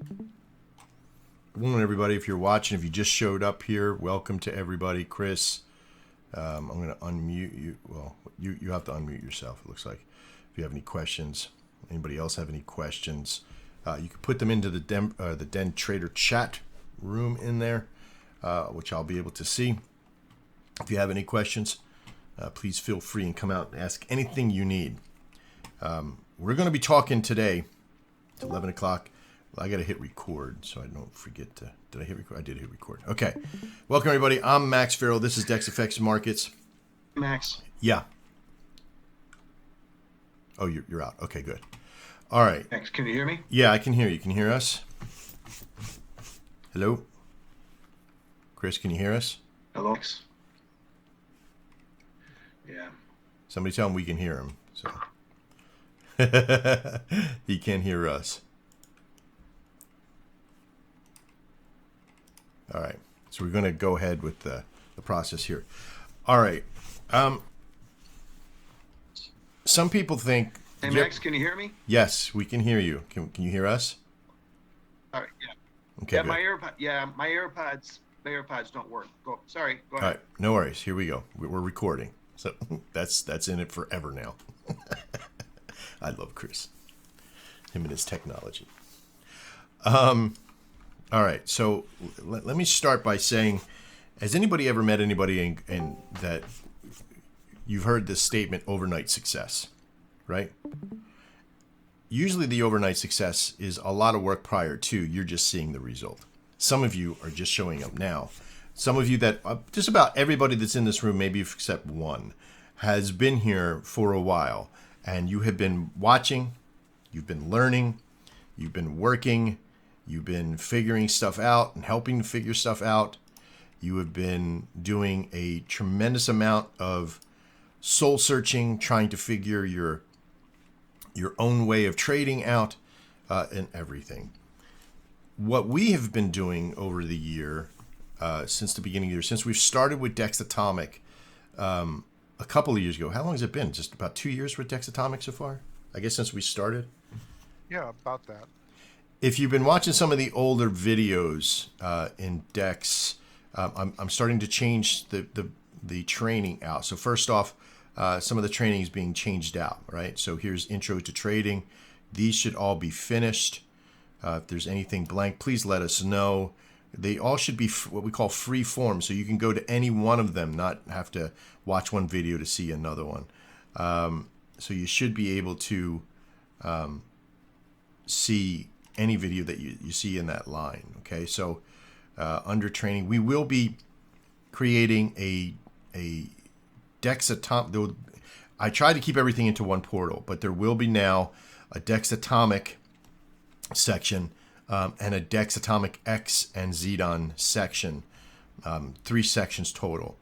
Good morning, everybody. If you're watching, if you just showed up here, welcome to everybody. Chris, I'm going to unmute you. Well, you have to unmute yourself, it looks like. If you have any questions, anybody else have any questions, you can put them into the Den Trader chat room in there, which I'll be able to see. If you have any questions, please feel free and come out and ask anything you need. We're going to be talking today. It's 11 o'clock. Well, I got to hit record so I don't forget to. Did I hit record? I did hit record. Okay. Welcome, everybody. I'm Max Farrell. This is DexFX Markets. Max. Yeah. Oh, you're out. Okay, good. All right. Max, can you hear me? Yeah, I can hear you. Can you hear us? Hello? Chris, can you hear us? Hello, Max. Yeah. Somebody tell him we can hear him. So he can't hear us. All right. So we're going to go ahead with the process here. All right. Some people think... Hey, Max, can you hear me? Yes, we can hear you. Can you hear us? All right, yeah. Okay, Yeah, good. my AirPods don't work. Go ahead. All right, no worries. Here we go. We're recording. So that's in it forever now. I love Chris. Him and his technology. All right, so let me start by saying, has anybody ever met anybody and that you've heard this statement, overnight success, right? Usually the overnight success is a lot of work prior to, you're just seeing the result. Some of you are just showing up now. Some of you that, just about everybody that's in this room, maybe except one, has been here for a while, and you have been watching, you've been learning, you've been working, you've been figuring stuff out and helping to figure stuff out. You have been doing a tremendous amount of soul searching, trying to figure your own way of trading out, and everything. What we have been doing over the year, since the beginning of the year, since we've started with Dex Atomic a couple of years ago. How long has it been? Just about 2 years with Dex Atomic so far? I guess since we started? Yeah, about that. If you've been watching some of the older videos in Dex, I'm starting to change the training out. So first off, some of the training is being changed out, right? So here's Intro to Trading. These should all be finished. If there's anything blank, please let us know. They all should be what we call free form, so you can go to any one of them, not have to watch one video to see another one. So you should be able to see any video that you see in that line, okay? So under training, we will be creating a Dex Atomic. I tried to keep everything into one portal, but there will be now a Dex Atomic section and a Dex Atomic X and Zedon section, 3 sections total,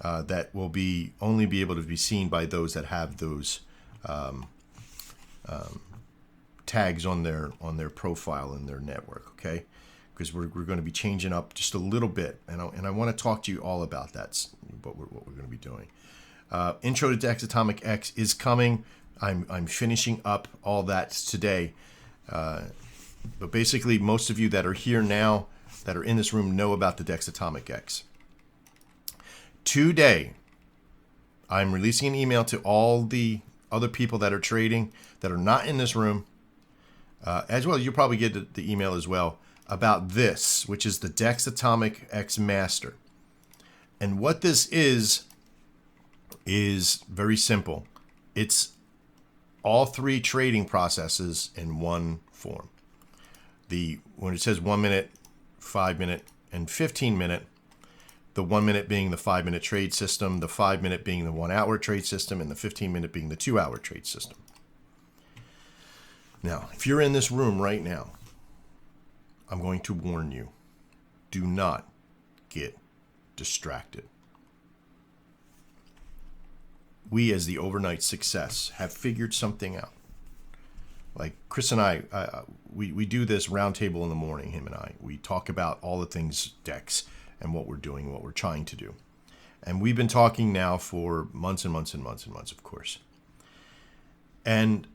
that will only be able to be seen by those that have those tags on their profile in their network, okay? Because we're going to be changing up just a little bit, and I want to talk to you all about that, what we're going to be doing. Intro to Dex Atomic X is coming. I'm finishing up all that today. But basically, most of you that are here now, that are in this room, know about the Dex Atomic X. Today, I'm releasing an email to all the other people that are trading that are not in this room, as well. You'll probably get the email as well about this, which is the Dex Atomic X Master. And what this is very simple. It's all 3 trading processes in one form. When it says 1 minute, 5 minute, and 15 minute, the 1 minute being the 5 minute trade system, the 5 minute being the 1 hour trade system, and the 15 minute being the 2 hour trade system. Now, if you're in this room right now, I'm going to warn you, do not get distracted. We, as the overnight success, have figured something out. Like Chris and I, we do this roundtable in the morning, him and I. We talk about all the things Dex and what we're doing, what we're trying to do. And we've been talking now for months and months and months and months, of course. And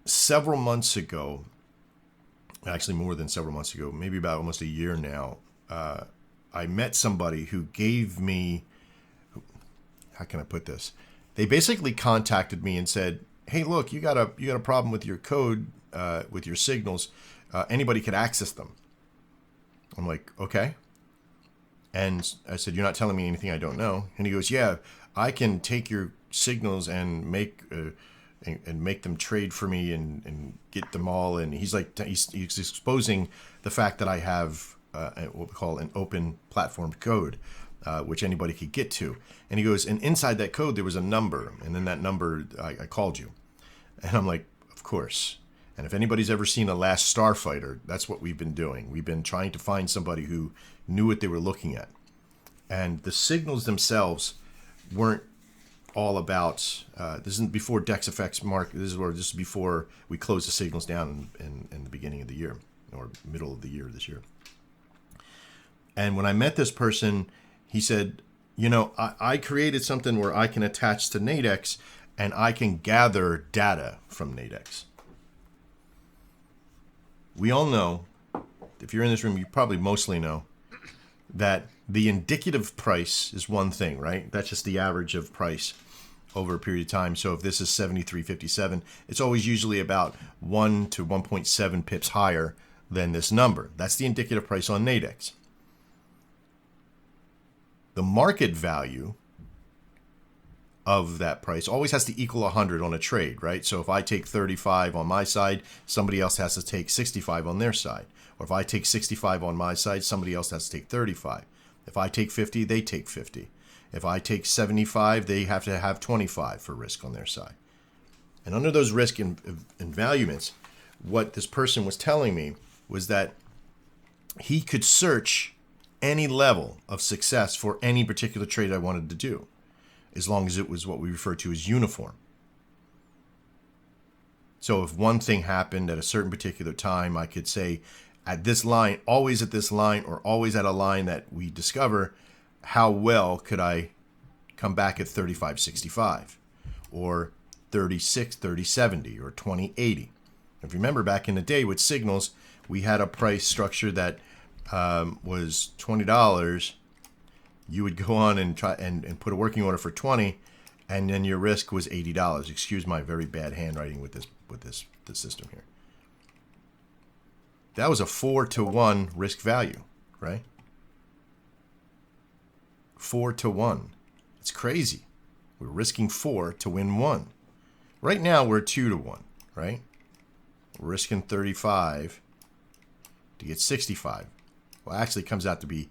several months ago, actually more than several months ago, maybe about almost a year now, I met somebody who gave me, how can I put this? They basically contacted me and said, "Hey, look, you got a problem with your code, with your signals. Anybody can access them." I'm like, "Okay." And I said, "You're not telling me anything I don't know." And he goes, "Yeah, I can take your signals and make them trade for me and get them all." And he's like, he's exposing the fact that I have what we call an open platform code, which anybody could get to. And he goes, and inside that code there was a number, and then that number I called you. And I'm like, "Of course." And if anybody's ever seen The Last Starfighter, that's what we've been doing. We've been trying to find somebody who knew what they were looking at. And the signals themselves weren't all about, this isn't before DexFX Mark, this is before we closed the signals down in the beginning of the year, or middle of the year this year. And when I met this person, he said, I created something where I can attach to Nadex and I can gather data from Nadex. We all know, if you're in this room, you probably mostly know, that the indicative price is one thing, right? That's just the average of price over a period of time. So if this is 73.57, it's always usually about 1 to 1.7 pips higher than this number. That's the indicative price on Nadex. The market value of that price always has to equal 100 on a trade, right? So if I take 35 on my side, somebody else has to take 65 on their side. Or if I take 65 on my side, somebody else has to take 35. If I take 50, they take 50. If I take 75, they have to have 25 for risk on their side. And under those risk invaluements, what this person was telling me was that he could search any level of success for any particular trade I wanted to do, as long as it was what we refer to as uniform. So if one thing happened at a certain particular time, I could say at this line, always at this line, or always at a line that we discover, how well could I come back at 35.65 or 30.70 or 20.80? If you remember back in the day with signals, we had a price structure that was $20. You would go on and try and put a working order for 20, and then your risk was $80. Excuse my very bad handwriting with this system here. That was a 4-to-1 risk value, right? 4-to-1. It's crazy. We're risking 4 to win 1. Right now we're 2-to-1, right? We're risking 35 to get 65. Well, actually it comes out to be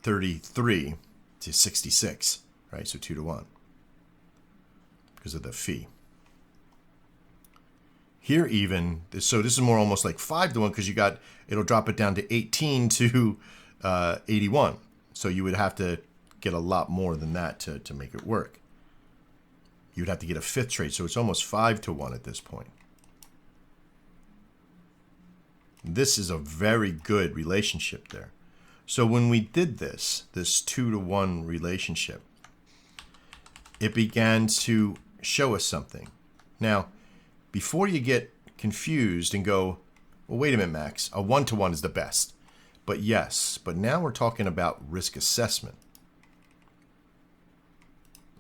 33 to 66, right? So 2-to-1 because of the fee. Here even, so this is more almost like 5-to-1 because it'll drop it down to 18 to 81. So you would have to get a lot more than that to make it work. You would have to get a fifth trade, so it's almost 5-to-1 at this point. This is a very good relationship there. So when we did this 2-to-1 relationship, it began to show us something. Now, before you get confused and go, well, wait a minute, Max, a 1-to-1 is the best. But yes, but now we're talking about risk assessment.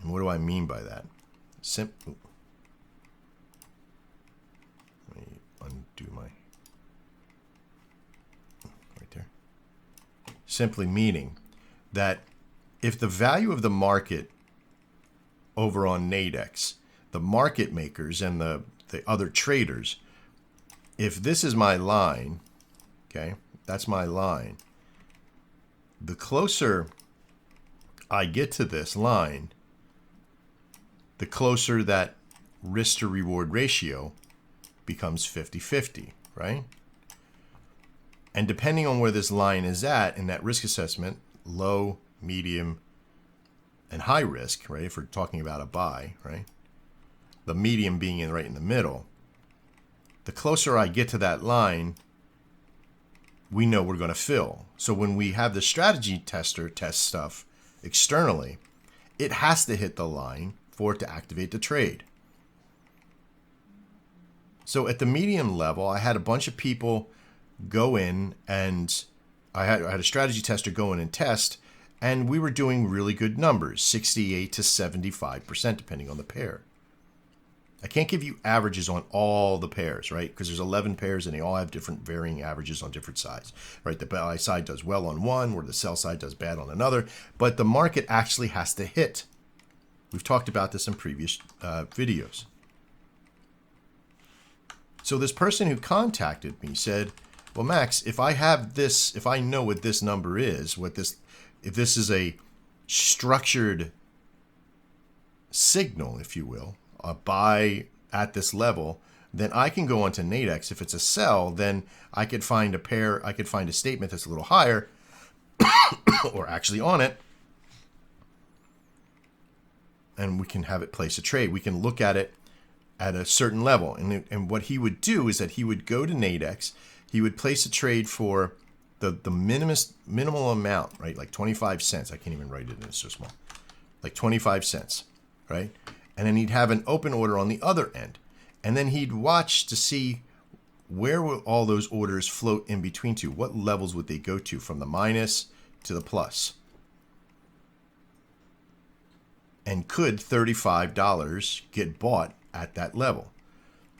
And what do I mean by that? Let me undo my... right there. Simply meaning that if the value of the market over on Nadex, the market makers and the other traders, if this is my line, okay, that's my line, the closer I get to this line, the closer that risk to reward ratio becomes 50-50, right? And depending on where this line is at in that risk assessment, low, medium, and high risk, right? If we're talking about a buy, right? The medium being right in the middle, the closer I get to that line, we know we're going to fill. So when we have the strategy tester test stuff externally, it has to hit the line for it to activate the trade. So at the medium level, I had a bunch of people go in, and I had a strategy tester go in and test, and we were doing really good numbers, 68 to 75%, depending on the pair. I can't give you averages on all the pairs, right? Because there's 11 pairs and they all have different varying averages on different sides, right? The buy side does well on one, where the sell side does bad on another. But the market actually has to hit. We've talked about this in previous videos. So this person who contacted me said, well, Max, if I have this, if I know what this number is, if this is a structured signal, if you will, a buy at this level, then I can go onto Nadex. If it's a sell, then I could find a pair, I could find a statement that's a little higher, or actually on it, and we can have it place a trade. We can look at it at a certain level. And what he would do is that he would go to Nadex, he would place a trade for the minimal amount, right? Like 25 cents. I can't even write it in, it's so small. Like 25 cents, right? And then he'd have an open order on the other end. And then he'd watch to see where will all those orders float in between to. What levels would they go to from the minus to the plus? And could $35 get bought at that level?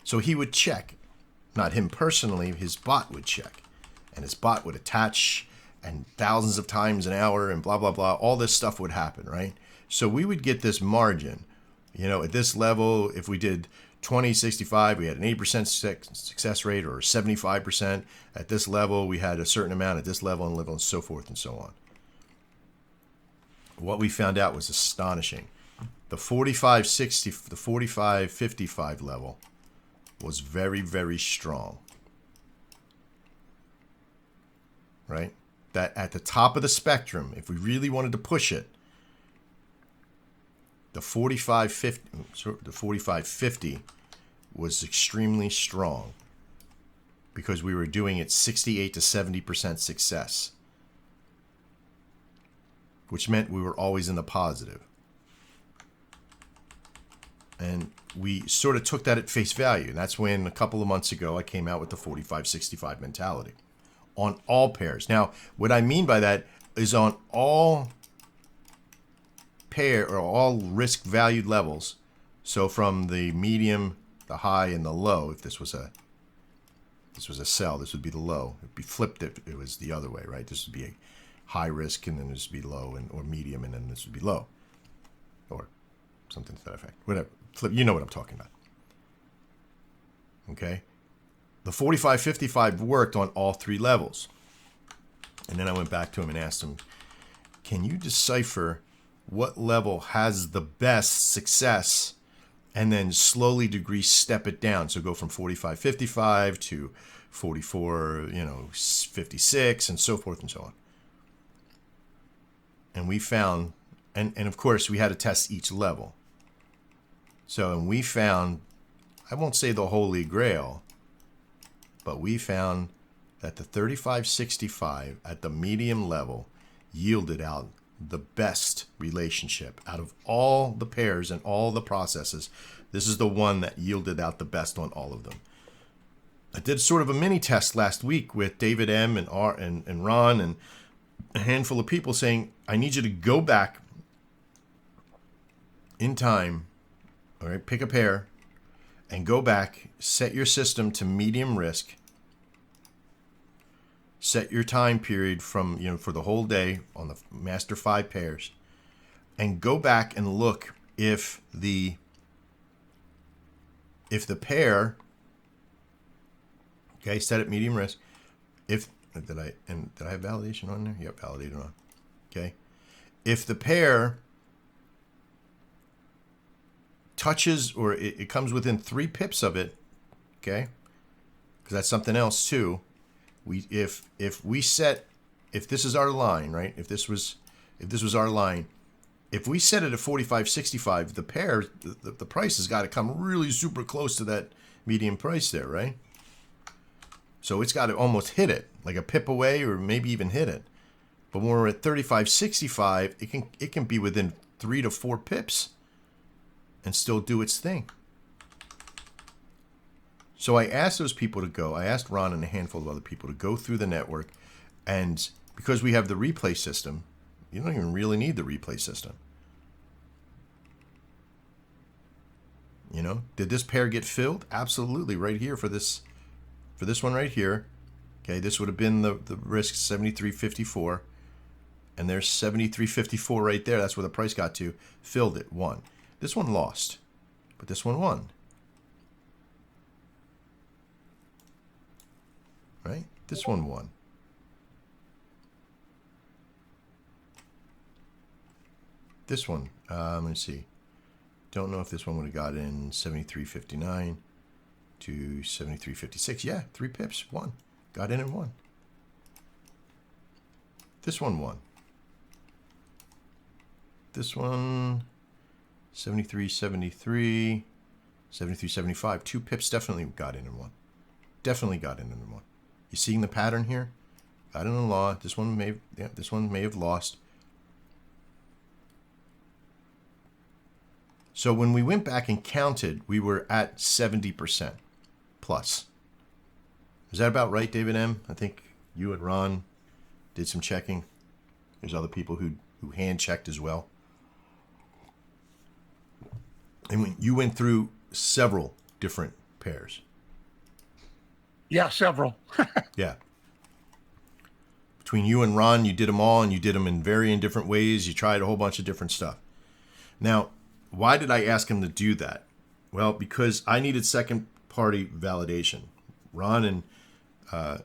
So he would check. Not him personally, his bot would check. And his bot would attach, and thousands of times an hour and blah, blah, blah. All this stuff would happen, right? So we would get this margin. You know, at this level, if we did 2065, we had an 8% success rate, or 75%. At this level, we had a certain amount at this level and so forth and so on. What we found out was astonishing. The 4555 level was very, very strong. Right? That at the top of the spectrum, if we really wanted to push it, the 4550 was extremely strong, because we were doing it 68 to 70% success, which meant we were always in the positive. And we sort of took that at face value. And that's when a couple of months ago I came out with the 4565 mentality on all pairs. Now, what I mean by that is on all pair or all risk valued levels. So from the medium, the high, and the low, if this was a sell, this would be the low. It'd be flipped if it was the other way, right? This would be a high risk, and then this would be low, or medium, and then this would be low, or something to that effect. Whatever. Flip. You know what I'm talking about. Okay. The 4555 worked on all three levels. And then I went back to him and asked him, can you decipher what level has the best success, and then slowly step it down? So go from 4555 to 56, and so forth and so on. And we found, and of course we had to test each level. So, and we found, I won't say the holy grail, but we found that the 3565 at the medium level yielded out the best relationship out of all the pairs and all the processes. This is the one that yielded out the best on all of them. I did sort of a mini test last week with David M. and Ron and a handful of people, saying, I need you to go back in time. All right, pick a pair and go back, set your system to medium risk, set your time period from, for the whole day on the master 5 pairs, and go back and look if the pair, okay, set at medium risk, did I have validation on there? Yep, validated on. Okay. If the pair touches, or it comes within 3 pips of it, okay, because that's something else too. If this is our line, right? If this was our line, if we set it at 45.65, the pair, the price has got to come really super close to that median price there, right? So it's got to almost hit it, like a pip away, or maybe even hit it. But when we're at 35.65, it can be within 3 to 4 pips and still do its thing. So I asked those people to go. I asked Ron and a handful of other people to go through the network, and because we have the replay system, you don't even really need the replay system. You know, did this pair get filled? Absolutely, right here for this one right here. Okay, this would have been the risk 73.54, and there's 73.54 right there. That's where the price got to. Filled it, won. This one lost, but this one won. Right? This one won. This one, let me see. Don't know if this one would have got in 73.59 to 73.56. Yeah, 3 pips, won. Got in and won. This one won. This one, 73.73, 73.75. 2 pips definitely got in and won. Definitely got in and won. You seeing the pattern here? Got in the law. This one may have lost. So when we went back and counted, we were at 70% plus. Is that about right, David M? I think you and Ron did some checking. There's other people who hand checked as well. And you went through several different pairs. Yeah, several. Yeah. Between you and Ron, you did them all, and you did them in varying different ways. You tried a whole bunch of different stuff. Now, why did I ask him to do that? Well, because I needed second-party validation. Ron and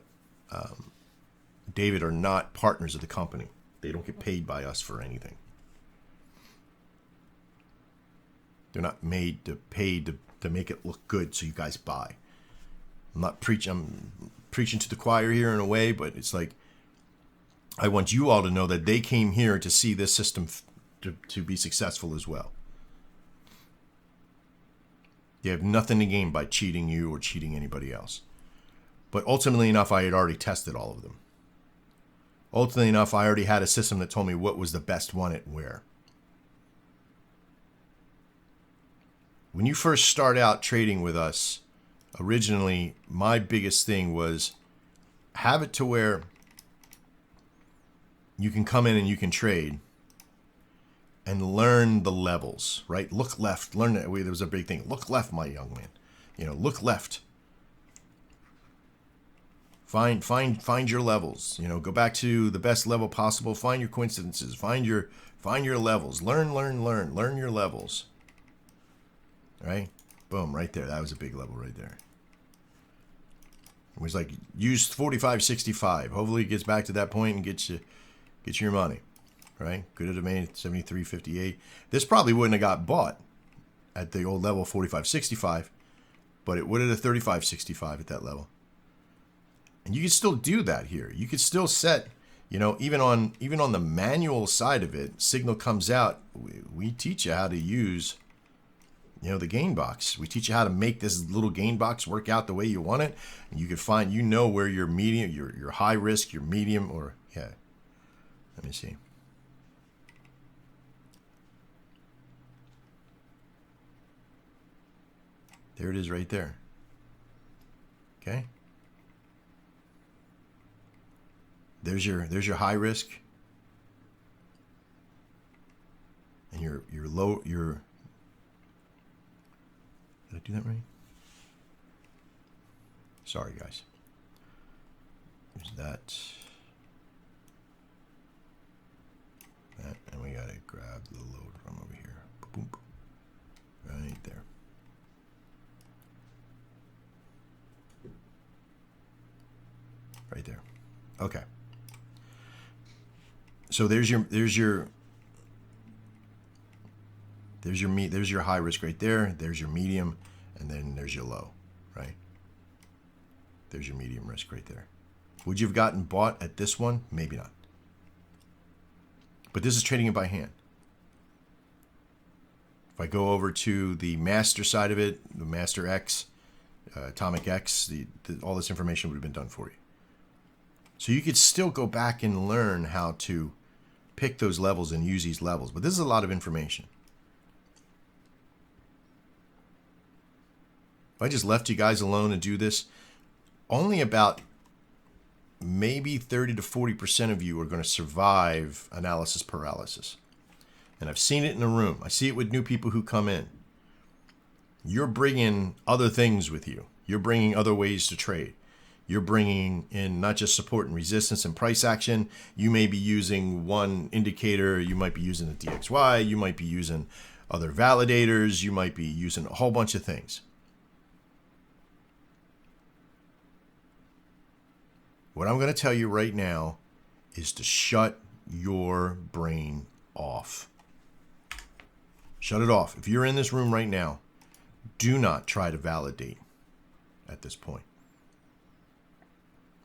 David are not partners of the company. They don't get paid by us for anything. They're not paid to make it look good so you guys buy. I'm preaching to the choir here in a way, but it's like I want you all to know that they came here to see this system to be successful as well. They have nothing to gain by cheating you or cheating anybody else. But ultimately enough, I had already tested all of them. Ultimately enough, I already had a system that told me what was the best one at where. When you first start out trading with us, originally, my biggest thing was have it to where you can come in and you can trade and learn the levels, right? Look left. Learn that way. There was a big thing. Look left, my young man. You know, look left. Find your levels. You know, go back to the best level possible. Find your coincidences. Find your levels. Learn your levels. Right? Boom, right there. That was a big level right there. It was like use 45.65. Hopefully it gets back to that point and gets you your money. Right? Could have made 73.58. This probably wouldn't have got bought at the old level 45.65, but it would have 35.65 at that level. And you can still do that here. You could still set, you know, even on the manual side of it, signal comes out. We teach you how to use, you know, the gain box. We teach you how to make this little gain box work out the way you want it. And you can find, you know, where your medium, your high risk, your medium, or yeah. Let me see. There it is right there. Okay. There's your high risk. And your low, did I do that right? Sorry guys. There's that. And we gotta grab the load from over here. Boom. Right there. Right there. Okay. So there's your high risk right there. There's your medium, and then there's your low, right? There's your medium risk right there. Would you have gotten bought at this one? Maybe not. But this is trading it by hand. If I go over to the master side of it, the master X, atomic X, all this information would have been done for you. So you could still go back and learn how to pick those levels and use these levels. But this is a lot of information. if I just left you guys alone and do this, only about maybe 30 to 40% of you are going to survive analysis paralysis. And I've seen it in the room. I see it with new people who come in. You're bringing other things with you. You're bringing other ways to trade. You're bringing in not just support and resistance and price action. You may be using one indicator. You might be using a DXY. You might be using other validators. You might be using a whole bunch of things. What I'm going to tell you right now is to shut your brain off. Shut it off. If you're in this room right now, do not try to validate at this point.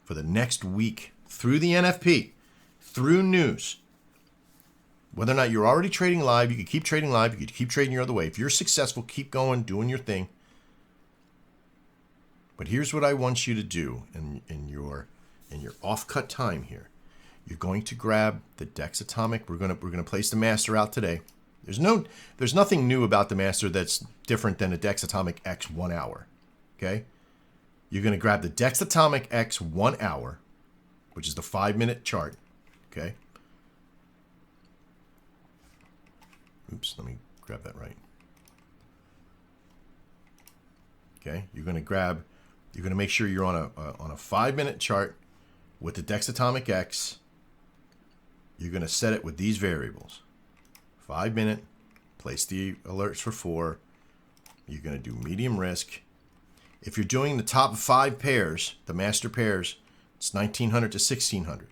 For the next week, through the NFP, through news, whether or not you're already trading live, you can keep trading live, you can keep trading your other way. If you're successful, keep going, doing your thing. But here's what I want you to do in your off-cut time here. You're going to grab the DEX Atomic. We're gonna place the master out today. There's nothing new about the master that's different than a DEX Atomic X 1 hour. Okay? You're going to grab the DEX Atomic X 1 hour, which is the 5-minute chart. Okay? Oops, let me grab that right. Okay? You're going to make sure you're on a 5-minute chart with the DEX Atomic X. You're going to set it with these variables. 5-minute, place the alerts for 4. You're going to do medium risk. If you're doing the top 5 pairs, the master pairs, it's 1900 to 1600.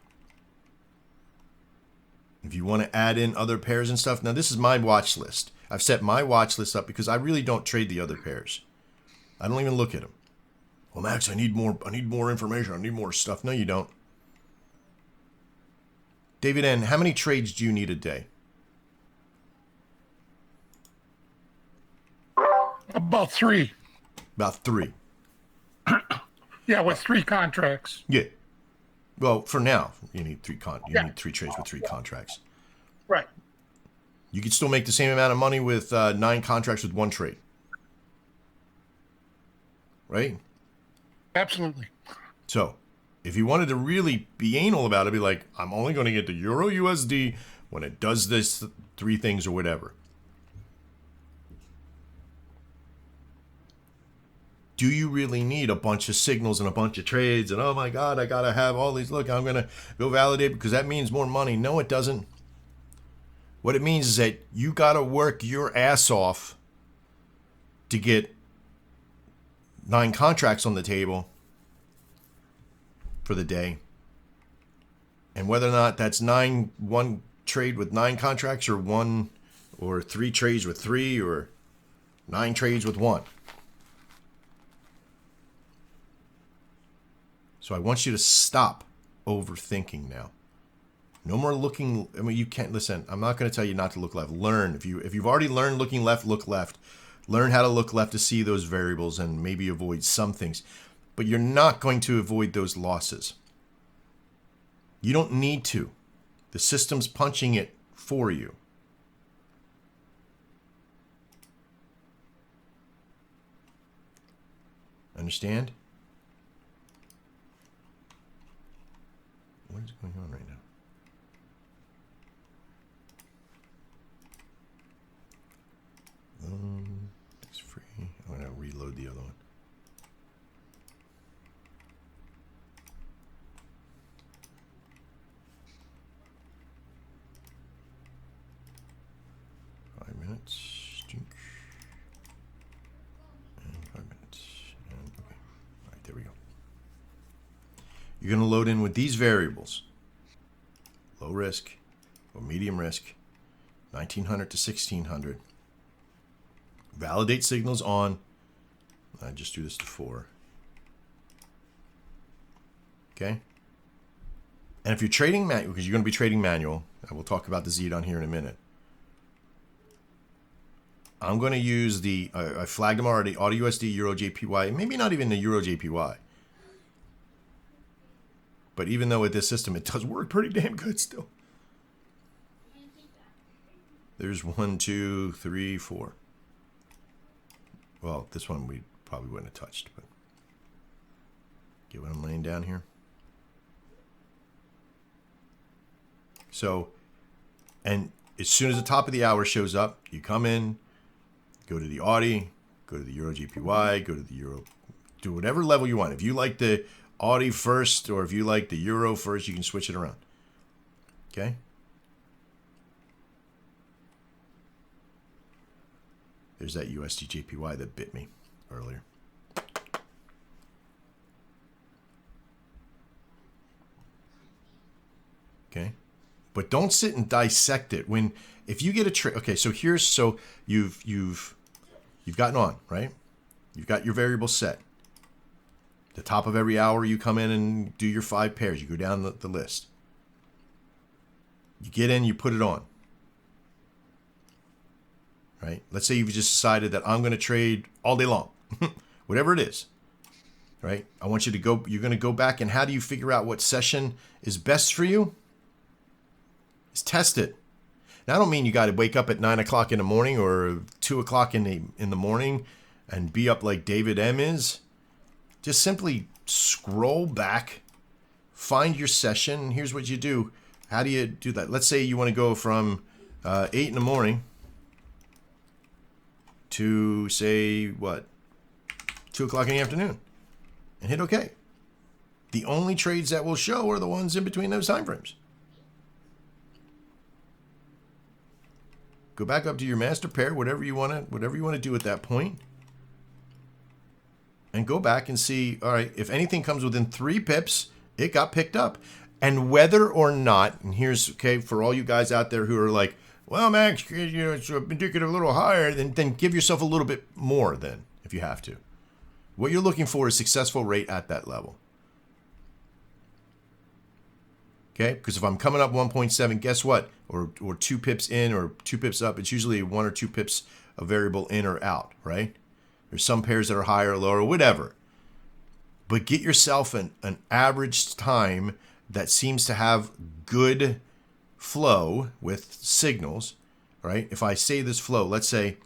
If you want to add in other pairs and stuff, now this is my watch list. I've set my watch list up because I really don't trade the other pairs. I don't even look at them. Well, Max, I need more information. I need more stuff. No, you don't. David N., how many trades do you need a day? About 3. About 3. Yeah, with 3 contracts. Yeah. Well, for now, you need 3 need 3 trades with 3 contracts. Right. You could still make the same amount of money with 9 contracts with 1 trade. Right? Absolutely. So, if you wanted to really be anal about it, be like, I'm only going to get the Euro USD when it does this 3 things or whatever. Do you really need a bunch of signals and a bunch of trades and, oh my God, I got to have all these, look, I'm going to go validate because that means more money. No, it doesn't. What it means is that you got to work your ass off to get 9 contracts on the table for the day. And whether or not that's 1 trade with 9 contracts or 1 or 3 trades with 3 or 9 trades with 1. So I want you to stop overthinking now. No more looking. I mean, you can't listen. I'm not going to tell you not to look left. Learn. If you've already learned looking left, look left. Learn how to look left to see those variables and maybe avoid some things. But you're not going to avoid those losses. You don't need to. The system's punching it for you. Understand? What is going on right now? It's free. I'm going to reload the other one. Stink. And 5 minutes. And okay. All right, there we go. You're going to load in with these variables. Low risk or medium risk. 1900 to 1600. Validate signals on. I just do this to 4. Okay. And if you're trading manual, because you're going to be trading manual, and we'll talk about the ZDON here in a minute. I'm going to use the, I flagged them already, AUDUSD, Euro JPY, maybe not even the Euro JPY. But even though with this system, it does work pretty damn good still. There's 1, 2, 3, 4. Well, this one we probably wouldn't have touched. But get what I'm laying down here? So, and as soon as the top of the hour shows up, you come in, go to the Audi, go to the Euro GPY, go to the Euro, do whatever level you want. If you like the Audi first, or if you like the Euro first, you can switch it around. Okay? There's that USD JPY that bit me earlier. Okay? But don't sit and dissect it. If you get a trade, okay, so you've gotten on, right? You've got your variable set. The top of every hour, you come in and do your 5 pairs. You go down the list. You get in, you put it on. Right? Let's say you've just decided that I'm going to trade all day long. Whatever it is. Right? I want you to go, you're going to go back, and how do you figure out what session is best for you? Is test it. Now, I don't mean you got to wake up at 9 o'clock in the morning or 2 o'clock in the morning and be up like David M is. Just simply scroll back, find your session. Here's what you do. How do you do that? Let's say you want to go from 8 in the morning to, say, what? 2 o'clock in the afternoon. And hit OK. The only trades that will show are the ones in between those time frames. Go back up to your master pair, whatever you want to do at that point. And go back and see, all right, if anything comes within 3 pips, it got picked up. And whether or not, and here's, okay, for all you guys out there who are like, well, Max, it's indicative a little higher, then give yourself a little bit more then, if you have to. What you're looking for is successful rate at that level. Okay, because if I'm coming up 1.7, guess what? Or 2 pips in or 2 pips up, it's usually 1 or 2 pips of variable in or out, right? There's some pairs that are higher or lower, whatever. But get yourself an average time that seems to have good flow with signals, right? If I say this flow, let's say,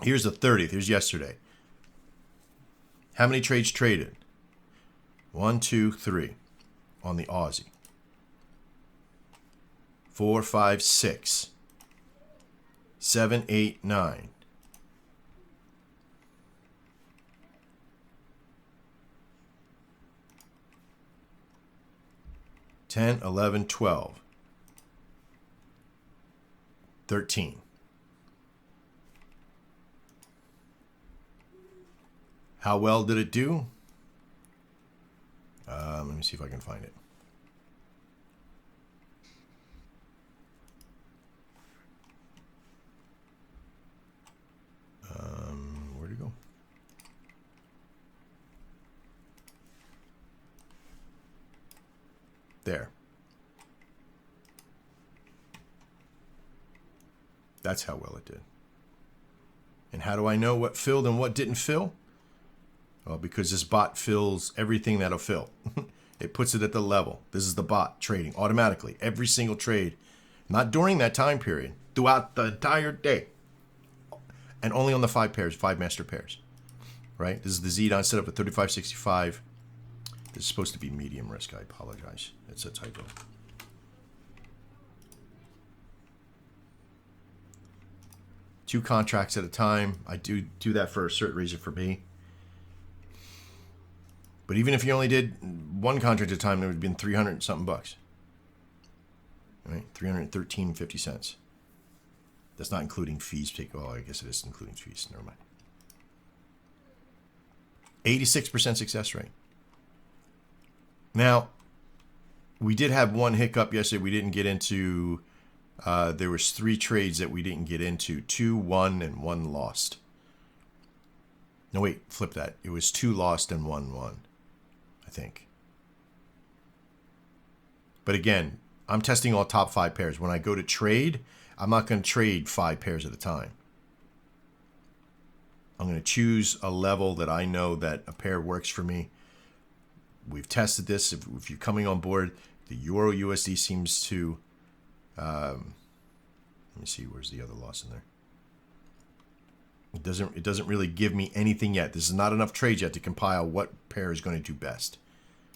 here's the 30th, here's yesterday. How many trades traded? 1, 2, 3 on the Aussie. 4, 5, 6. 7, 8, 9. 10, 11, 12. 13. How well did it do? Let me see if I can find it. Where'd it go? There. That's how well it did. And how do I know what filled and what didn't fill? Well, because this bot fills everything that'll fill. It puts it at the level. This is the bot trading automatically. Every single trade. Not during that time period. Throughout the entire day. And only on the 5 pairs, 5 master pairs. Right? This is the ZDON set up at 3565. This is supposed to be medium risk. I apologize. It's a typo. Two contracts at a time. I do that for a certain reason for me. But even if you only did 1 contract at a time, it would have been 300 something bucks. Right? 313.50 cents. That's not including fees. Well, I guess it is including fees. Never mind. 86% success rate. Now, we did have one hiccup yesterday. We didn't get into. There was 3 trades that we didn't get into. 2 won and 1 lost. No, wait, flip that. It was 2 lost and 1 won, I think. But again, I'm testing all top 5 pairs. When I go to trade, I'm not going to trade 5 pairs at a time. I'm going to choose a level that I know that a pair works for me. We've tested this. If you're coming on board, the Euro USD seems to... let me see, where's the other loss in there? It doesn't really give me anything yet. This is not enough trades yet to compile what pair is going to do best.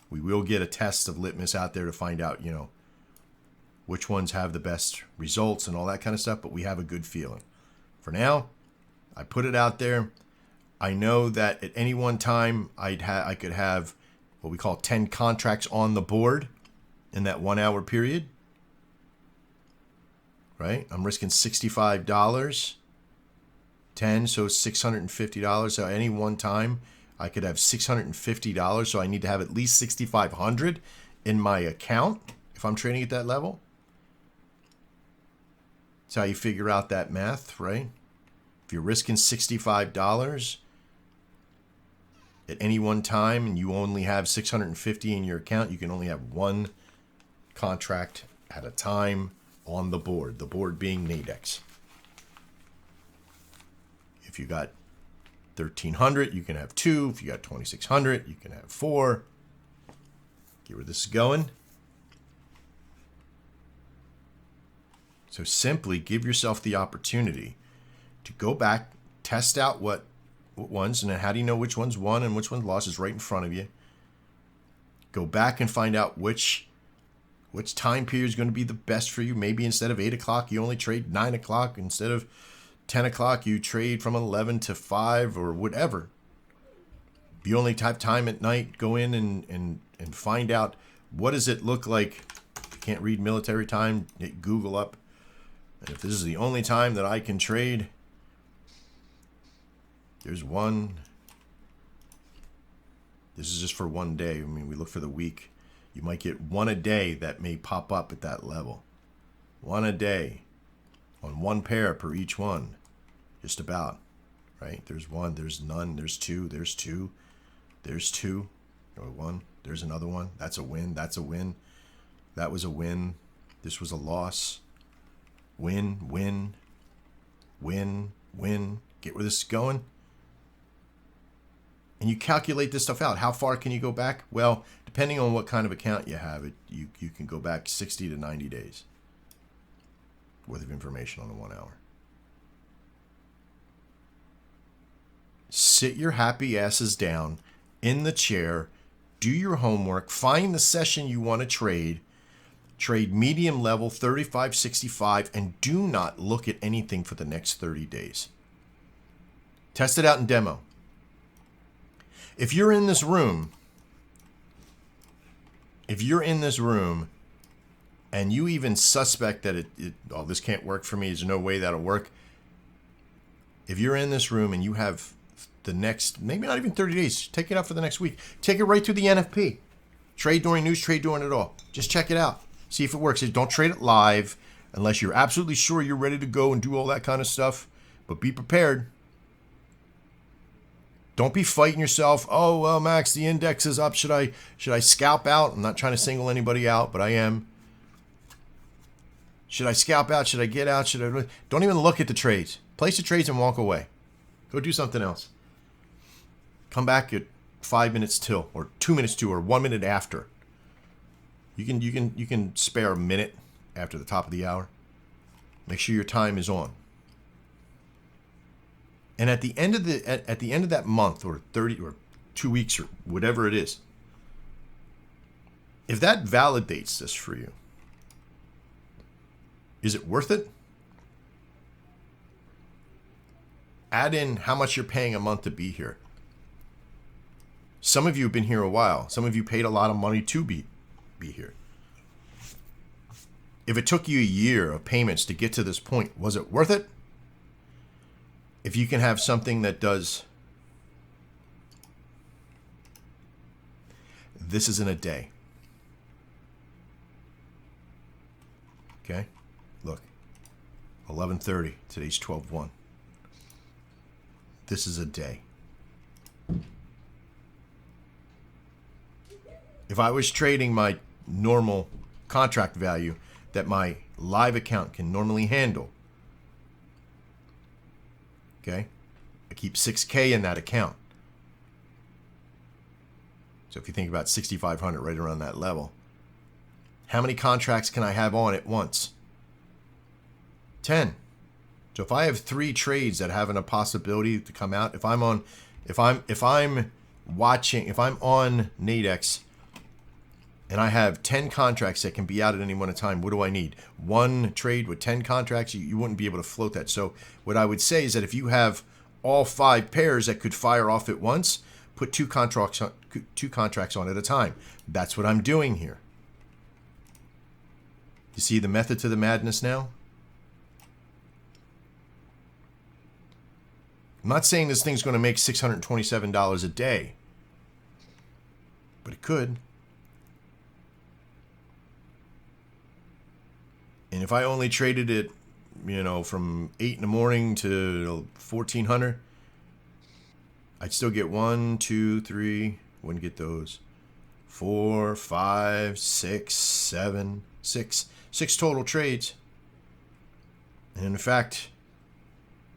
We will get a test of litmus out there to find out, which ones have the best results and all that kind of stuff, but we have a good feeling. For now, I put it out there. I know that at any one time I could have what we call 10 contracts on the board in that 1 hour period. Right? I'm risking $65. 10, so $650. So at any one time, I could have $650. So I need to have at least $6,500 in my account if I'm trading at that level. That's how you figure out that math, right? If you're risking $65 at any one time and you only have $650 in your account, you can only have one contract at a time on the board being Nadex. If you got 1,300, you can have 2. If you got 2,600, you can have 4. Get where this is going. So simply give yourself the opportunity to go back, test out what ones, and then how do you know which one's won and which one's lost is right in front of you. Go back and find out which time period is going to be the best for you. Maybe instead of 8 o'clock, you only trade 9 o'clock. Instead of 10 o'clock, you trade from 11 to 5 or whatever. You only have time at night, go in and find out what does it look like. If you can't read military time, hit Google up. And if this is the only time that I can trade, there's one. This is just for one day. I mean, we look for the week. You might get one a day that may pop up at that level. One a day on one pair per each one. Just about, right? There's one, there's none, there's two, there's two, there's two, or one, there's another one. That's a win, that's a win. That was a win. This was a loss. Win, win, win, win. Get where this is going. And you calculate this stuff out. How far can you go back? Well, depending on what kind of account you have, you can go back 60 to 90 days worth of information on the 1 hour. Sit your happy asses down in the chair, do your homework, find the session you want to trade medium level 35.65, and do not look at anything for the next 30 days. Test it out in demo. If you're in this room, and you even suspect that this can't work for me, there's no way that'll work. If you're in this room and you have the next, maybe not even 30 days, take it out for the next week. Take it right through the NFP. Trade during news, trade during it all. Just check it out. See if it works. Don't trade it live unless you're absolutely sure you're ready to go and do all that kind of stuff. But be prepared. Don't be fighting yourself. Oh, well, Max, the index is up. Should I scalp out? I'm not trying to single anybody out, but I am. Should I scalp out? Should I get out? Don't even look at the trades. Place the trades and walk away. Go do something else. Come back at 5 minutes till, or 2 minutes to, or 1 minute after. You can spare a minute after the top of the hour. Make sure your time is on. And at the end of that month, or 30 or 2 weeks, or whatever it is, if that validates this for you, is it worth it? Add in how much you're paying a month to be here. Some of you have been here a while. Some of you paid a lot of money to be here. If it took you a year of payments to get to this point, was it worth it? If you can have something that does, this is in a day. Okay? Look. 11:30. Today's 12/1. This is a day. If I was trading my normal contract value that my live account can normally handle, okay, I keep 6K in that account. So if you think about 6,500, right around that level, how many contracts can I have on at once? 10. So if I have 3 trades that have a possibility to come out, if I'm on Nadex and I have 10 contracts that can be out at any one time, what do I need? One trade with 10 contracts, you wouldn't be able to float that. So what I would say is that if you have all 5 pairs that could fire off at once, put 2 contracts on at a time. That's what I'm doing here. You see the method to the madness now? I'm not saying this thing's going to make $627 a day, but it could. And if I only traded it, from 8 in the morning to 1400, I'd still get 1, 2, 3, wouldn't get those, 4, 5, 6, 7, 6 total trades. And in fact,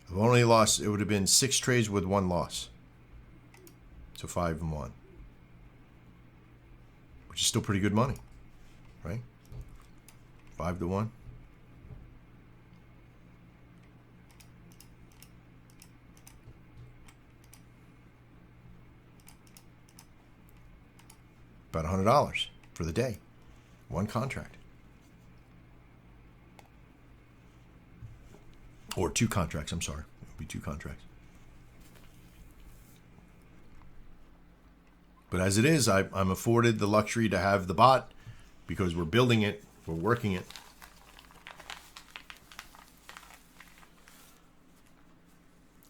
I've only lost, it would have been 6 trades with 1 loss. So 5 and 1. Which is still pretty good money, right? 5 to 1. About $100 for the day. 1 contract. Or 2 contracts, I'm sorry. It would be 2 contracts. But as it is, I'm afforded the luxury to have the bot because we're building it, we're working it.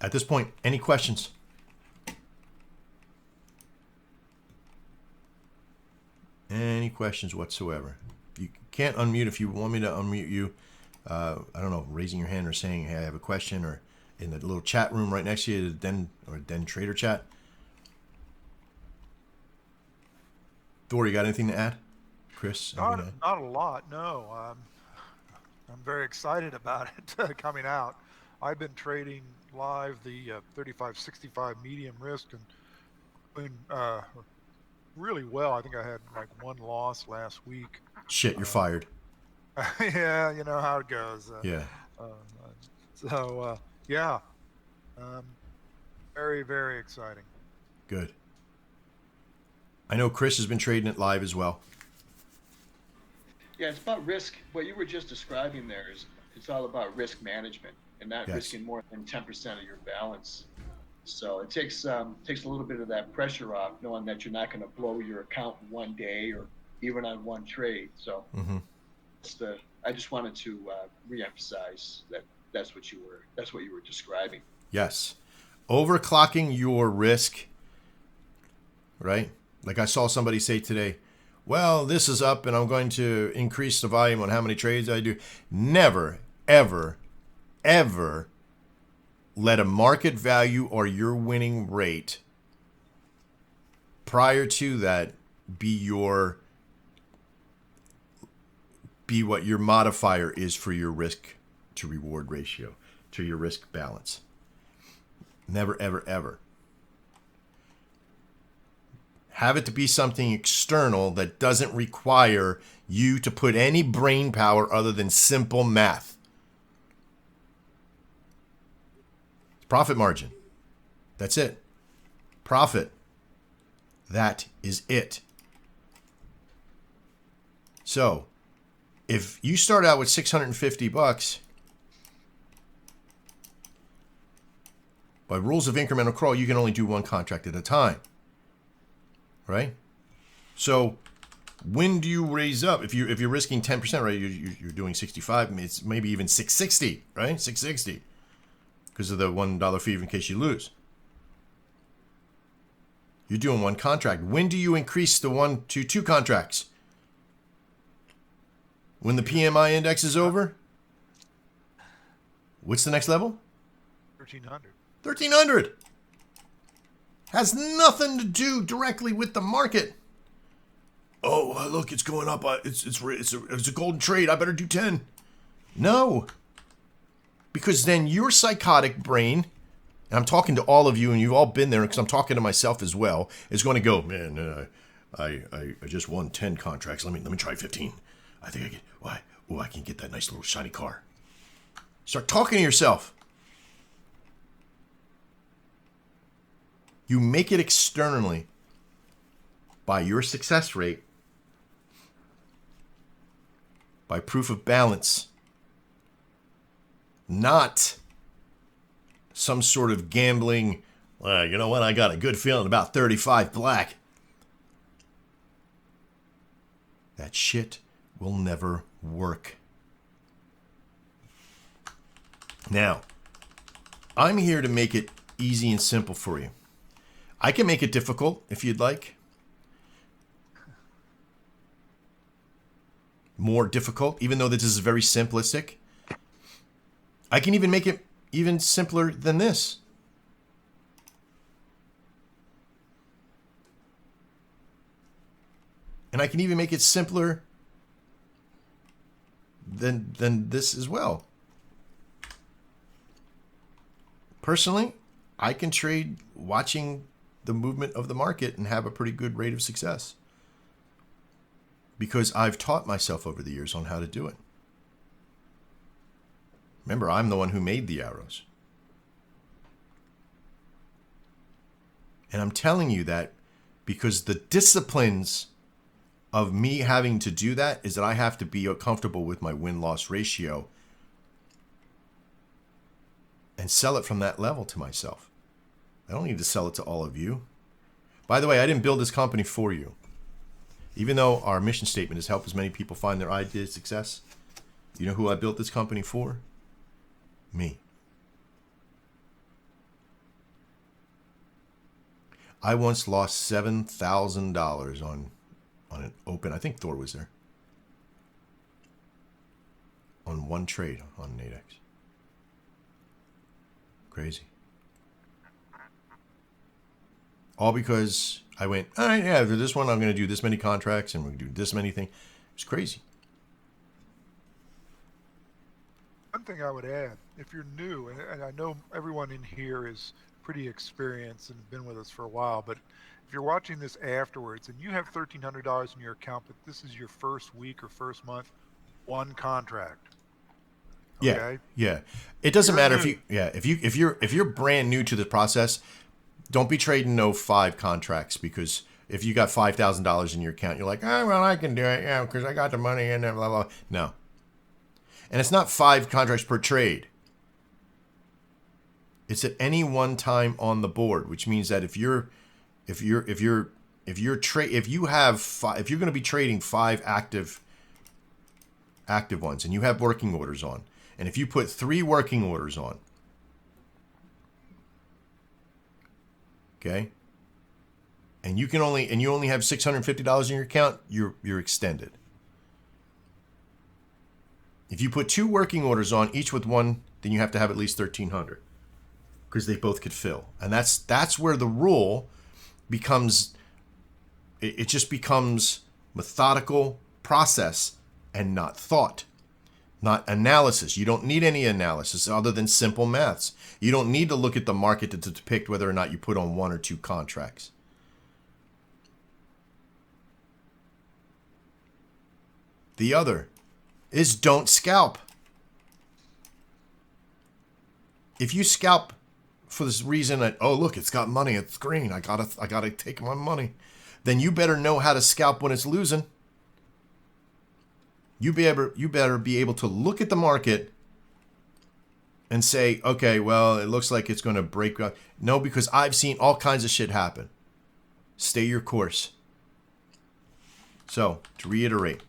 At this point, any questions? Any questions whatsoever? You can't unmute. If you want me to unmute you, I don't know, raising your hand or saying, hey, I have a question, or in the little chat room right next to you, Den Trader chat. Thor, you got anything to add? Chris? Not a lot, no. I'm very excited about it coming out. I've been trading live the 3565 medium risk and doing really well. I think I had like 1 loss last week. Shit, you're fired. Yeah, you know how it goes. Yeah. Yeah. Very, very exciting. Good. I know Chris has been trading it live as well. Yeah, it's about risk. What you were just describing there is it's all about risk management and not risking more than 10% of your balance. So it takes a little bit of that pressure off, knowing that you're not going to blow your account in one day or even on one trade. So I just wanted to reemphasize that that's what you were describing. Yes. Overclocking your risk, right? Like I saw somebody say today, well, this is up and I'm going to increase the volume on how many trades I do. Never, ever, ever let a market value or your winning rate prior to that be what your modifier is for your risk to reward ratio, to your risk balance. Never, ever, ever. Have it to be something external that doesn't require you to put any brain power other than simple math. Profit margin. That's it. Profit. That is it. So, if you start out with $650, by rules of incremental crawl, you can only do 1 contract at a time. Right? So when do you raise up? If you're risking 10%, right, you're doing 65, it's maybe even 660, right? 660. Because of the $1 fee in case you lose. You're doing 1 contract. When do you increase the 1 to 2 contracts? When the PMI index is over? What's the next level? 1300. 1300. Has nothing to do directly with the market. Oh, look, it's going up. It's a golden trade. I better do 10. No. Because then your psychotic brain, and I'm talking to all of you, and you've all been there because I'm talking to myself as well, is going to go, man, I just won 10 contracts. Let me try 15. I think I get, why? Oh, I can get that nice little shiny car. Start talking to yourself. You make it externally by your success rate, by proof of balance, not some sort of gambling, well, you know what, I got a good feeling about 35 black. That shit will never work. Now, I'm here to make it easy and simple for you. I can make it difficult if you'd like. More difficult, even though this is very simplistic. I can even make it even simpler than this. And I can even make it simpler than this as well. Personally, I can trade watching the movement of the market and have a pretty good rate of success. Because I've taught myself over the years on how to do it. Remember, I'm the one who made the arrows. And I'm telling you that because the disciplines of me having to do that is that I have to be comfortable with my win-loss ratio and sell it from that level to myself. I don't need to sell it to all of you. By the way, I didn't build this company for you. Even though our mission statement is help as many people find their idea of success, you know who I built this company for? Me. I once lost $7,000 on an open, I think Thor was there, on one trade on Nadex. Crazy. All because I went, all right, yeah, for this one, I'm going to do this many contracts and we're going to do this many things. It's crazy. One thing I would add, if you're new, and I know everyone in here is pretty experienced and been with us for a while, but if you're watching this afterwards and you have $1,300 in your account, but this is your first week or first month, one contract. Okay? Yeah. It doesn't matter if you're brand new to the process, don't be trading no 5 contracts, because if you got $5,000 in your account, you're like, oh, well, I can do it, yeah, because I got the money and blah, blah. No. And it's not 5 contracts per trade. It's at any one time on the board, which means that if you're going to be trading 5 active ones and you have working orders on, and if you put 3 working orders on, okay, and you only have $650 in your account, you're extended. If you put 2 working orders on, each with 1, then you have to have at least 1,300, because they both could fill. And that's where the rule becomes, it just becomes methodical process and not thought, not analysis. You don't need any analysis other than simple maths. You don't need to look at the market to depict whether or not you put on 1 or 2 contracts. The other is don't scalp. If you scalp for this reason that, oh, look, it's got money, it's green, I gotta take my money, then you better know how to scalp when it's losing. You better be able to look at the market and say, okay, well, it looks like it's going to break. No, because I've seen all kinds of shit happen. Stay your course. So, to reiterate,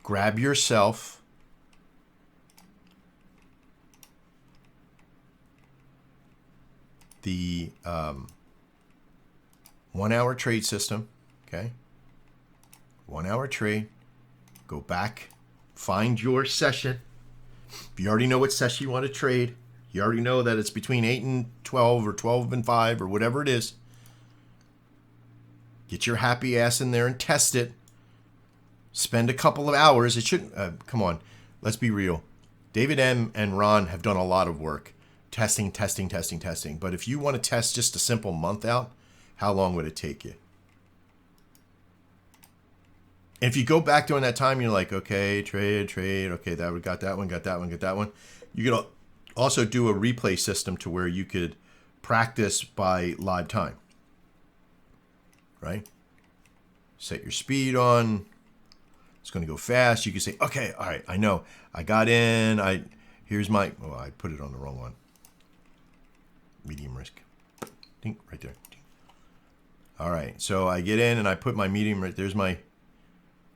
grab yourself the 1 hour trade system, okay? 1 hour trade. Go back, find your session. If you already know what session you want to trade, you already know that it's between 8 and 12 or 12 and 5 or whatever it is. Get your happy ass in there and test it. Spend a couple of hours. It shouldn't, come on, let's be real. David M. and Ron have done a lot of work. Testing. But if you want to test just a simple month out, how long would it take you? If you go back during that time, you're like, okay, trade. Okay, got that one. You could also do a replay system to where you could practice by live time, right? Set your speed on. It's going to go fast. You can say, okay, all right, I know. I got in. I put it on the wrong one. Medium risk. Ding, right there. Ding. All right, so I get in and I put my medium right.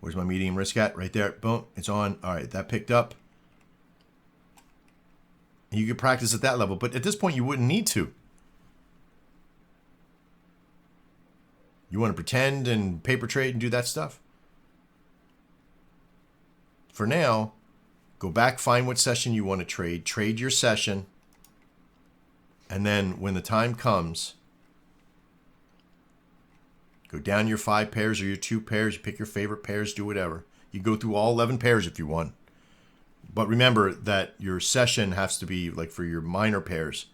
Where's my medium risk at? Right there. Boom, it's on. All right, that picked up. And you could practice at that level, but at this point you wouldn't need to. You want to pretend and paper trade and do that stuff? For now, go back, find what session you want to trade your session, and then when the time comes, go down your 5 pairs or your 2 pairs, you pick your favorite pairs, do whatever. You go through all 11 pairs if you want. But remember that your session has to be, like for your minor pairs,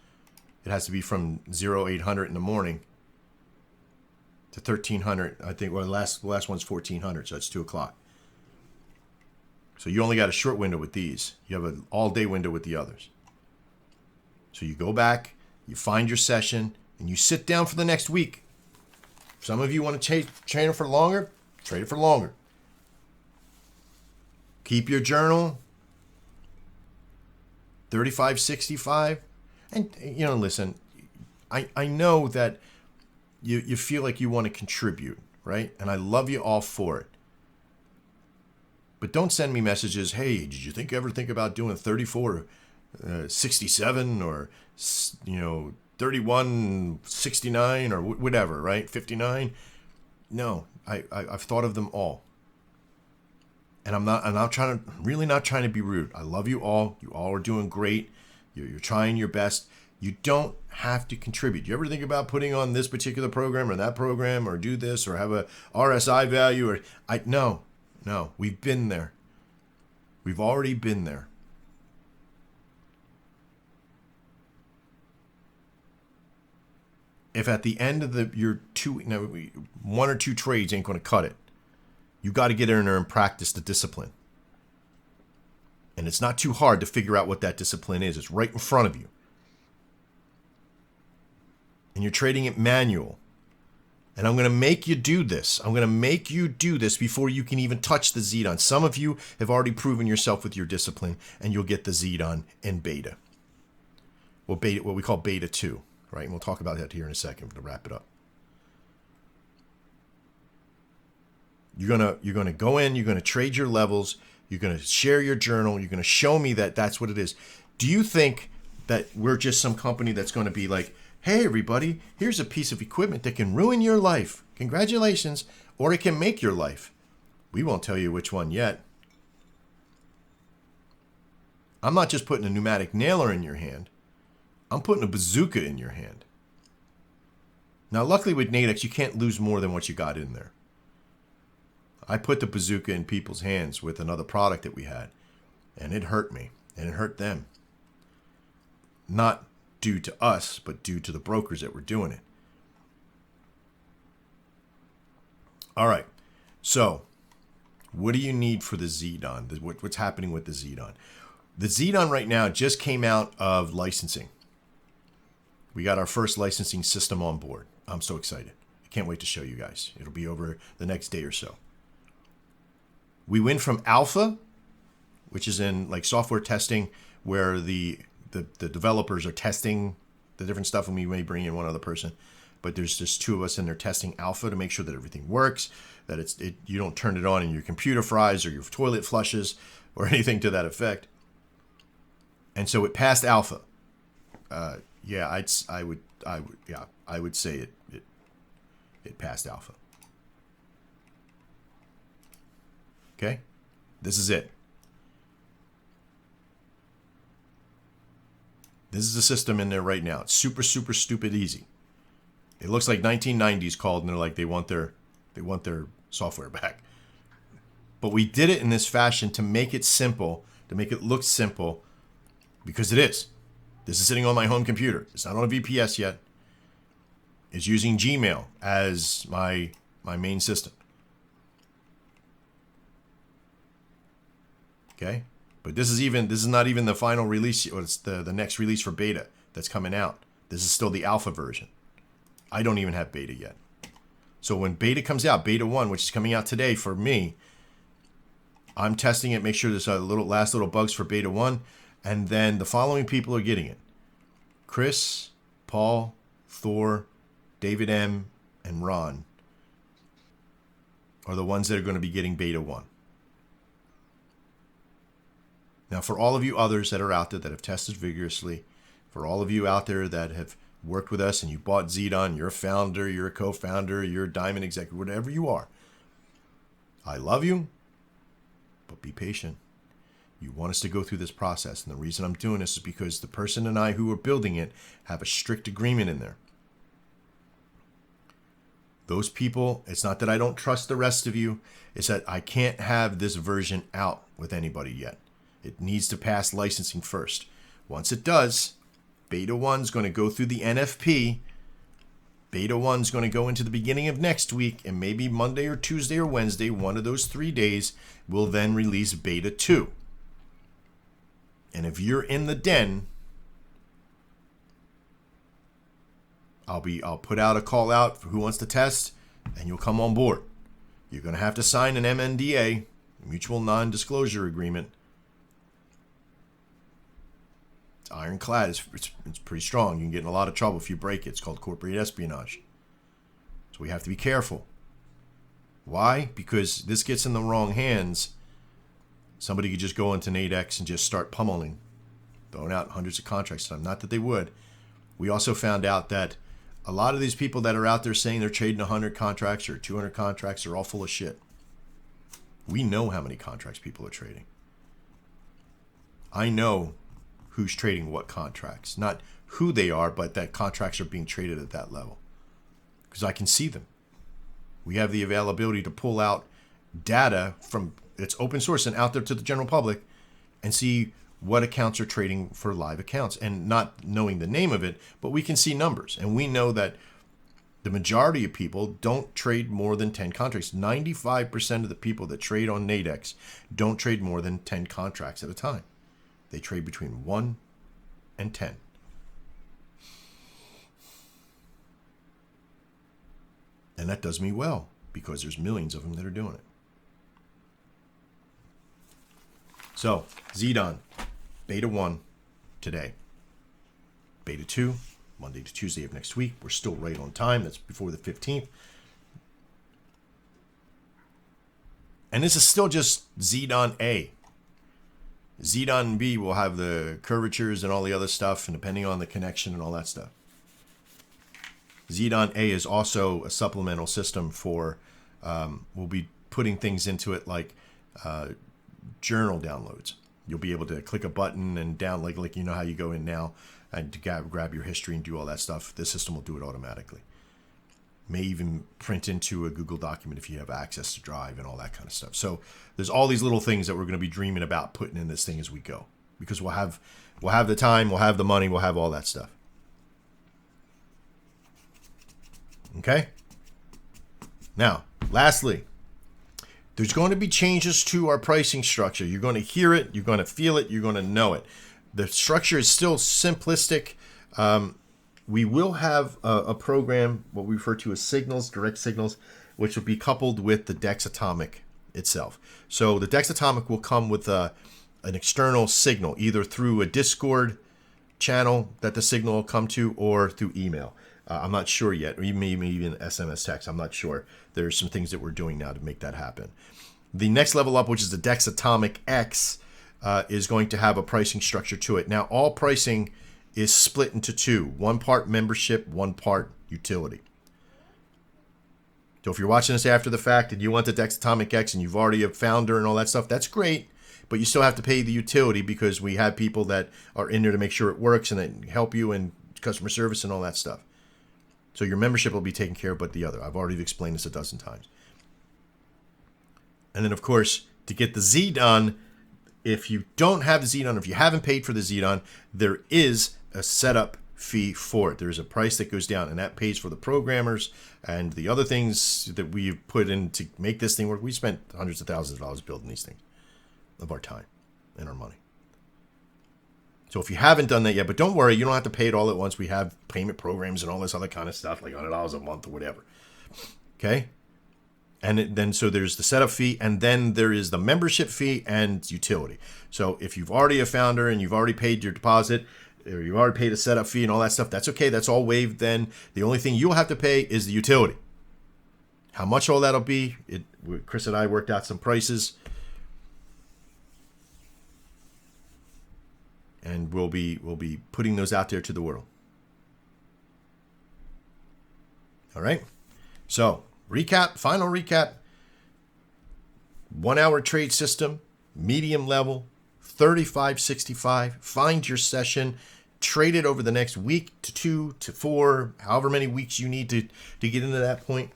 it has to be from 0800 in the morning to 1300. I think, well, the last one's 1400, so it's 2 o'clock. So you only got a short window with these. You have an all-day window with the others. So you go back, you find your session, and you sit down for the next week. Some of you want to train it for longer, trade it for longer. Keep your journal, 3565. And, listen, I know that you feel like you want to contribute, right? And I love you all for it. But don't send me messages, hey, did you ever think about doing 3467 or, 3169 or whatever, right? 59. No, I've thought of them all. And I'm not trying to be rude. I love you all. You all are doing great. You're trying your best. You don't have to contribute. Do you ever think about putting on this particular program or that program or do this or have a RSI value No, we've been there. We've already been there. If at the end of your 1 or 2 trades ain't going to cut it, you got to get in there and practice the discipline. And it's not too hard to figure out what that discipline is. It's right in front of you. And you're trading it manual. And I'm going to make you do this. I'm going to make you do this before you can even touch the Zedon. Some of you have already proven yourself with your discipline, and you'll get the Zedon in beta. What we call beta 2, right? And we'll talk about that here in a second to wrap it up. You're gonna go in. You're going to trade your levels. You're going to share your journal. You're going to show me that that's what it is. Do you think that we're just some company that's going to be like, hey, everybody, here's a piece of equipment that can ruin your life. Congratulations. Or it can make your life. We won't tell you which one yet. I'm not just putting a pneumatic nailer in your hand. I'm putting a bazooka in your hand. Now, luckily with Nadex, you can't lose more than what you got in there. I put the bazooka in people's hands with another product that we had, and it hurt me, and it hurt them. Not due to us, but due to the brokers that were doing it. All right. So, what do you need for the Zedon? What's happening with the Zedon? The Zedon right now just came out of licensing. We got our first licensing system on board. I'm so excited. I can't wait to show you guys. It'll be over the next day or so. We went from alpha, which is in like software testing, where the developers are testing the different stuff, and we may bring in one other person, but there's just 2 of us in there testing alpha to make sure that everything works, that you don't turn it on and your computer fries or your toilet flushes or anything to that effect. And so it passed alpha. I would say it passed alpha. Okay, this is it. This is the system in there right now. It's super, super stupid easy. It looks like 1990s called, and they're like they want their software back. But we did it in this fashion to make it simple, to make it look simple, because it is. This is sitting on my home computer. It's not on a VPS yet. It's using Gmail as my main system. Okay, but this is not even the final release, or it's the next release for beta that's coming out. This is still the alpha version. I don't even have beta yet. So when beta comes out, beta 1, which is coming out today for me, I'm testing it, make sure there's a last little bugs for beta 1, and then the following people are getting it. Chris, Paul, Thor, David M, and Ron are the ones that are going to be getting beta 1. Now, for all of you others that are out there that have tested vigorously, for all of you out there that have worked with us and you bought Zedon, you're a founder, you're a co-founder, you're a diamond executive, whatever you are, I love you, but be patient. You want us to go through this process. And the reason I'm doing this is because the person and I who are building it have a strict agreement in there. Those people, it's not that I don't trust the rest of you. It's that I can't have this version out with anybody yet. It needs to pass licensing first. Once it does, beta 1's going to go through the NFP. Beta 1's going to go into the beginning of next week, and maybe Monday or Tuesday or Wednesday, one of those 3 days, we'll then release beta 2. And if you're in the den, I'll put out a call out for who wants to test, and you'll come on board. You're going to have to sign an MNDA, Mutual Non-Disclosure Agreement. It's ironclad. It's pretty strong. You can get in a lot of trouble if you break it. It's called corporate espionage. So we have to be careful. Why? Because this gets in the wrong hands. Somebody could just go into Nadex and just start pummeling, throwing out hundreds of contracts to them. Not that they would. We also found out that a lot of these people that are out there saying they're trading 100 contracts or 200 contracts are all full of shit. We know how many contracts people are trading. I know who's trading what contracts. Not who they are, but that contracts are being traded at that level. Because I can see them. We have the availability to pull out data from it's open source and out there to the general public and see what accounts are trading for live accounts, and not knowing the name of it, but we can see numbers. And we know that the majority of people don't trade more than 10 contracts. 95% of the people that trade on Nadex don't trade more than 10 contracts at a time. They trade between 1 and 10. And that does me well, because there's millions of them that are doing it. So, Zedon, beta 1 today. Beta 2, Monday to Tuesday of next week. We're still right on time. That's before the 15th. And this is still just Zedon A. Zedon B will have the curvatures and all the other stuff, and depending on the connection and all that stuff. Zedon A is also a supplemental system for, we'll be putting things into it like journal downloads. You'll be able to click a button and down, like you know how you go in now and to grab your history and do all that stuff. This system will do it automatically. May even print into a Google document if you have access to Drive and all that kind of stuff. So there's all these little things that we're going to be dreaming about putting in this thing as we go, because we'll have the time, we'll have the money, we'll have all that stuff. Okay? Now, lastly, there's going to be changes to our pricing structure. You're going to hear it, you're going to feel it, you're going to know it. The structure is still simplistic. We will have a program, what we refer to as signals, direct signals, which will be coupled with the Dex Atomic itself. So the Dex Atomic will come with an external signal, either through a Discord channel that the signal will come to, or through email. I'm not sure yet, or maybe even SMS text. I'm not sure. There's some things that we're doing now to make that happen. The next level up, which is the Dex Atomic X, is going to have a pricing structure to it. Now, all pricing is split into two. One part membership, one part utility. So if you're watching this after the fact and you want the Dex Atomic X and you've already a founder and all that stuff, that's great. But you still have to pay the utility, because we have people that are in there to make sure it works and that help you in customer service and all that stuff. So your membership will be taken care of, but the other. I've already explained this a dozen times. And then, of course, to get the Zedon, if you don't have the Zedon, if you haven't paid for the Zedon, there is a setup fee for it. There's a price that goes down, and that pays for the programmers and the other things that we've put in to make this thing work. We spent hundreds of thousands of dollars building these things of our time. in our money. So if you haven't done that yet, but don't worry, you don't have to pay it all at once. We have payment programs and all this other kind of stuff, like $100 a month or whatever. Okay? And then so there's the setup fee, and then there is the membership fee and utility. So if you've already a founder and you've already paid your deposit, or you've already paid a setup fee and all that stuff, that's okay. That's all waived then. The only thing you'll have to pay is the utility. How much all that'll be, Chris and I worked out some prices. And we'll be putting those out there to the world. All right? So, final recap. 1 hour trade system, medium level, 35.65. Find your session, trade it over the next week to 2 to 4, however many weeks you need to get into that point.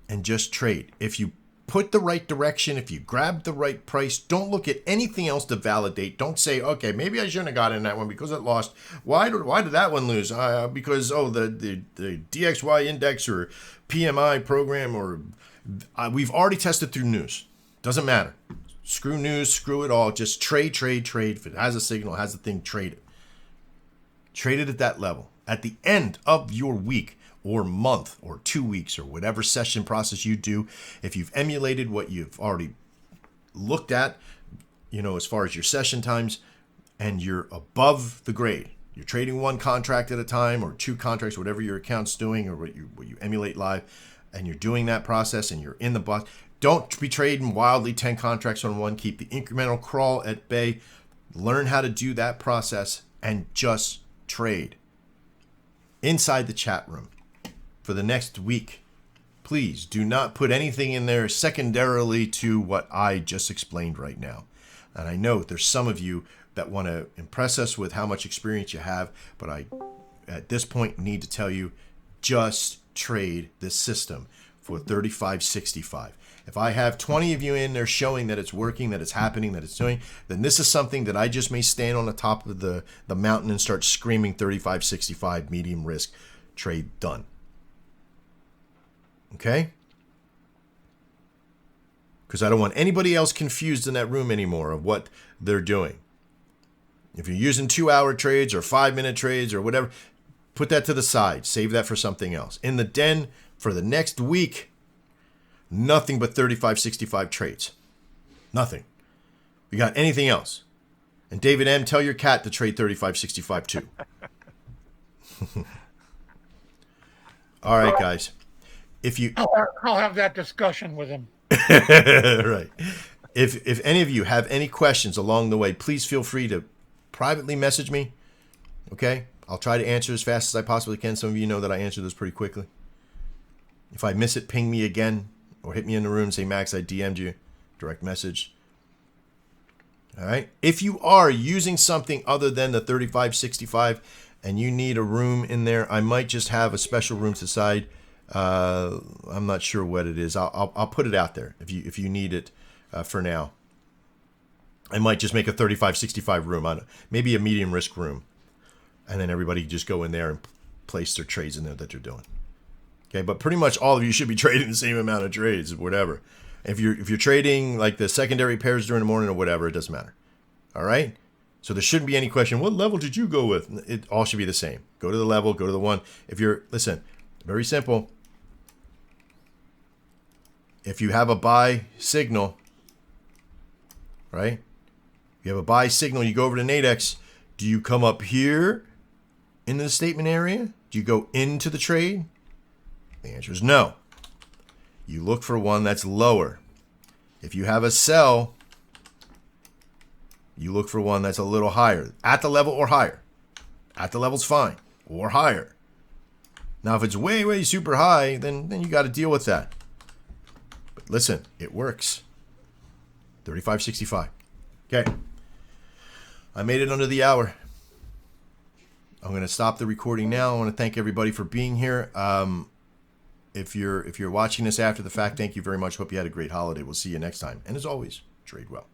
And just trade. If you put the right direction, if you grab the right price, don't look at anything else to validate. Don't say, okay, maybe I shouldn't have got in that one because it lost. Why did that one lose? Because the DXY index or PMI program, or we've already tested through news. Doesn't matter. Screw news, screw it all. Just trade. If it has a signal, has a thing, trade it. Trade it at that level. At the end of your week, or month, or 2 weeks, or whatever session process you do, if you've emulated what you've already looked at, as far as your session times, and you're above the grade, you're trading 1 contract at a time, or 2 contracts, whatever your account's doing, or what you emulate live, and you're doing that process, and you're in the box. Don't be trading wildly 10 contracts on one. Keep the incremental crawl at bay. Learn how to do that process, and just trade. Inside the chat room. For the next week, please do not put anything in there secondarily to what I just explained right now. And I know there's some of you that want to impress us with how much experience you have, but I, at this point, need to tell you, just trade this system for 35.65. If I have 20 of you in there showing that it's working, that it's happening, that it's doing, then this is something that I just may stand on the top of the mountain and start screaming 35.65 medium risk, trade done. Okay? Because I don't want anybody else confused in that room anymore of what they're doing. If you're using 2-hour trades or 5-minute trades or whatever, put that to the side. Save that for something else. In the den for the next week, nothing but 35.65 trades. Nothing. You got anything else? And David M., tell your cat to trade 35.65 too. All right, guys. I'll have that discussion with him. Right. If any of you have any questions along the way, please feel free to privately message me. Okay? I'll try to answer as fast as I possibly can. Some of you know that I answer those pretty quickly. If I miss it, ping me again or hit me in the room and say, Max, I DM'd you. Direct message. All right? If you are using something other than the 35.65 and you need a room in there, I might just have a special room to the side. I'm not sure what it is. I'll put it out there if you need it for now. I might just make a 35.65 room, maybe a medium risk room, and then everybody just go in there and place their trades in there that they're doing. Okay, but pretty much all of you should be trading the same amount of trades, whatever. If you're trading like the secondary pairs during the morning or whatever, it doesn't matter. All right. So there shouldn't be any question. What level did you go with? It all should be the same. Go to the level. Go to the one. Listen, very simple. If you have a buy signal, right? You have a buy signal, you go over to Nadex. Do you come up here into the statement area? Do you go into the trade? The answer is no. You look for one that's lower. If you have a sell, you look for one that's a little higher. At the level or higher. At the level's fine. Or higher. Now, if it's way, way super high, then you got to deal with that. But listen, it works. 35.65. Okay. I made it under the hour. I'm going to stop the recording now. I want to thank everybody for being here. If you're watching this after the fact, thank you very much. Hope you had a great holiday. We'll see you next time. And as always, trade well.